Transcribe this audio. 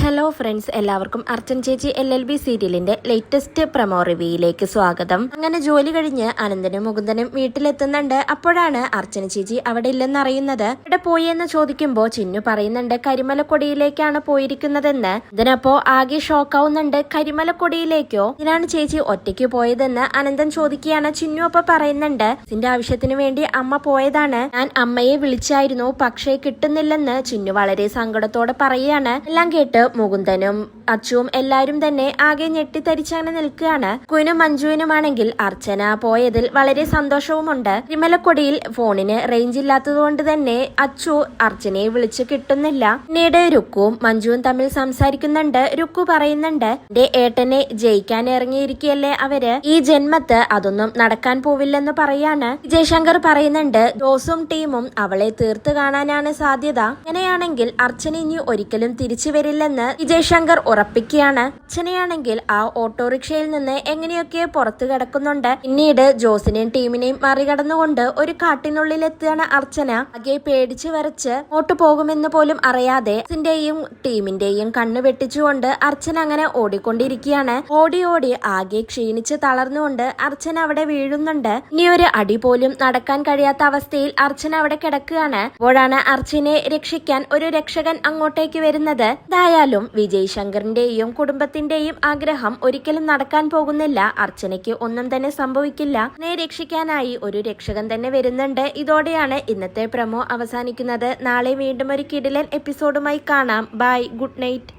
Hello friends, എല്ലാവർക്കും അർച്ചന ചേച്ചി LLB സീരിയലിന്റെ ലേറ്റസ്റ്റ് പ്രമോ റിവ്യൂയിലേക്ക് സ്വാഗതം. അങ്ങനെ ജോലി കഴിഞ്ഞ് അനന്തനും മുകുന്ദനും വീട്ടിലെത്തുന്നുണ്ട്. അപ്പോഴാണ് അർച്ചന ചേച്ചി അവിടെ ഇല്ലെന്ന് അറിയുന്നത്. ഇവിടെ പോയി എന്ന് ചോദിക്കുമ്പോൾ ചിന്നു പറയുന്നുണ്ട് കരിമലക്കൊടിയിലേക്കാണ് പോയിരിക്കുന്നതെന്ന്. ഇതിനപ്പോ ആകെ ഷോക്കാവുന്നുണ്ട്. കരിമലക്കൊടിയിലേക്കോ? ഇതിനാണ് ചേച്ചി ഒറ്റയ്ക്ക് പോയതെന്ന് അനന്തൻ ചോദിക്കുകയാണ്. ചിന്നു അപ്പൊ പറയുന്നുണ്ട് ഇതിന്റെ ആവശ്യത്തിന് വേണ്ടി അമ്മ പോയതാണ്, ഞാൻ അമ്മയെ വിളിച്ചായിരുന്നു, പക്ഷേ കിട്ടുന്നില്ലെന്ന് ചിന്നു വളരെ സങ്കടത്തോടെ പറയുകയാണ്. എല്ലാം കേട്ട് മുകുന്ദനും അച്ചുവും എല്ലാരും തന്നെ ആകെ ഞെട്ടിത്തരിച്ചങ്ങനെ നിൽക്കുകയാണ്. കുനും മഞ്ജുവിനുമാണെങ്കിൽ അർച്ചന പോയതിൽ വളരെ സന്തോഷവുമുണ്ട്. കരിമലക്കൊടിയിൽ ഫോണിന് റേഞ്ച് ഇല്ലാത്തതുകൊണ്ട് തന്നെ അച്ചു അർച്ചനയെ വിളിച്ച് കിട്ടുന്നില്ല. പിന്നീട് രുക്കുവും മഞ്ജുവും തമ്മിൽ സംസാരിക്കുന്നുണ്ട്. രുക്കു പറയുന്നുണ്ട് എന്റെ ഏട്ടനെ ജയിക്കാൻ ഇറങ്ങിയിരിക്കുകയല്ലേ അവര്, ഈ ജന്മത്ത് അതൊന്നും നടക്കാൻ പോവില്ലെന്ന് പറയാണ്. വിജയശങ്കർ പറയുന്നുണ്ട് ജോസും ടീമും അവളെ തീർത്ത് കാണാനാണ് സാധ്യത, അങ്ങനെയാണെങ്കിൽ അർച്ചന ഇനി ഒരിക്കലും തിരിച്ചു വരില്ലെന്ന് വിജയശങ്കർ ഉറപ്പിക്കുകയാണ്. അർച്ചനയാണെങ്കിൽ ആ ഓട്ടോറിക്ഷയിൽ നിന്ന് എങ്ങനെയൊക്കെ പുറത്തു കിടക്കുന്നുണ്ട്. പിന്നീട് ജോസിനെയും ടീമിനെയും മറികടന്നുകൊണ്ട് ഒരു കാട്ടിനുള്ളിലെത്തിയാണ് അർച്ചന. ആകെ പേടിച്ചു വരച്ച് അങ്ങോട്ട് പോകുമെന്ന് പോലും അറിയാതെ ിന്റെയും ടീമിന്റെയും കണ്ണ് വെട്ടിച്ചുകൊണ്ട് അർച്ചന അങ്ങനെ ഓടിക്കൊണ്ടിരിക്കുകയാണ്. ഓടി ഓടി ആകെ ക്ഷീണിച്ച് തളർന്നുകൊണ്ട് അർച്ചന അവിടെ വീഴുന്നുണ്ട്. ഇനി ഒരു അടി പോലും നടക്കാൻ കഴിയാത്ത അവസ്ഥയിൽ അർച്ചന അവിടെ കിടക്കുകയാണ്. അപ്പോഴാണ് അർച്ചനയെ രക്ഷിക്കാൻ ഒരു രക്ഷകൻ അങ്ങോട്ടേക്ക് വരുന്നത്. എന്തായാലും വിജയ് ശങ്കറിന്റെയും കുടുംബത്തിന്റെയും ആഗ്രഹം ഒരിക്കലും നടക്കാൻ പോകുന്നില്ല. അർച്ചനയ്ക്ക് ഒന്നും തന്നെ സംഭവിക്കില്ല. അതിനെ രക്ഷിക്കാനായി ഒരു രക്ഷകൻ തന്നെ വരുന്നുണ്ട്. ഇതോടെയാണ് ഇന്നത്തെ പ്രമോ അവസാനിക്കുന്നത്. നാളെ വീണ്ടും ഒരു കിടിലൻ എപ്പിസോഡുമായി കാണാം. Bye, good night.